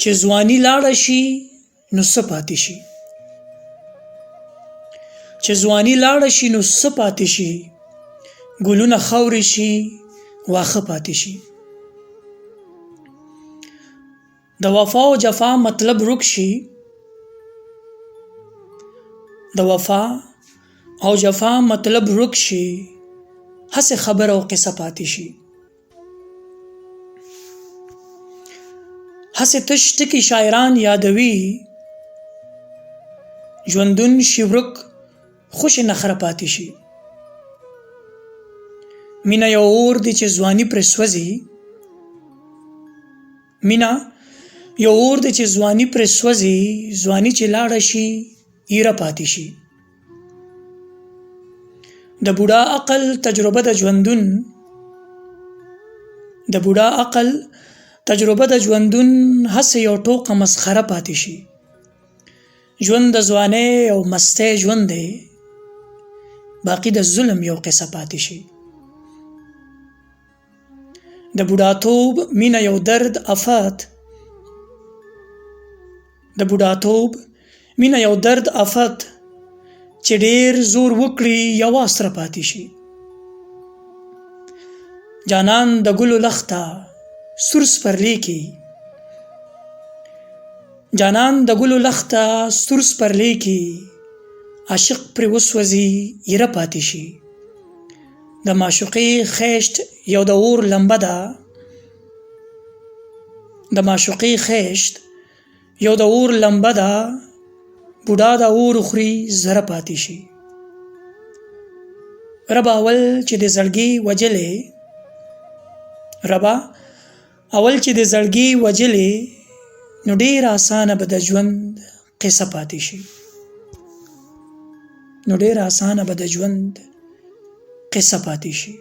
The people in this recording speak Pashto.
چې ځواني لاړه شي نو څه پاتې شي؟ چې ځواني لاړه شي نو څه پاتې شي؟ ګلونه خاورې شي، واښه پاتې شي. د وفا او جفا مطلب ورک شي، د وفا او جفا مطلب ورک شي، هسې خبر او قصه پاتې شي. هسې تش ټکي شاعران یادوي، ژوندون شي ورک خوشې نخره پاتې شي. مینه یو اور دی چې ځواني پرې سوځي، مینه یو اور دی چې ځواني پرې سوځي، ځواني چې لاړه شي ایره پاتې شي. د بوډا عقل تجربه د ژوندون، د بوډا عقل تجربه د ژوندون، هسې یو ټوقه مسخره پاتې شي. ژوند د ځوانۍ او مستۍ ژوند دی، باقي د ظلم یو قصه پاتې شي. د بوډاتوب مینه یو درد افت، د بوډاتوب مینه یو درد افت، چې ډیر زور وکړي یوه سره پاتې شي. جانان د ګلو لخته سور سپرلی کې، جانان د ګلو لخته سور سپرلی کې، عاشق پرې وسوځي ایره پاتې شي. د معشوقې خیشت یو د اور لمبه ده، د معشوقې خیشت یو د اور لمبه ده، بوډا د اور خوري زره پاتې شي. ربا اول چې د زړګي وجلې، ربا اول چې د زړګي وجلې، نو ډیر اسانه به د ژوند قصه پاتې شي، نو ډیر اسانه به د ژوند قصه پاتې شي.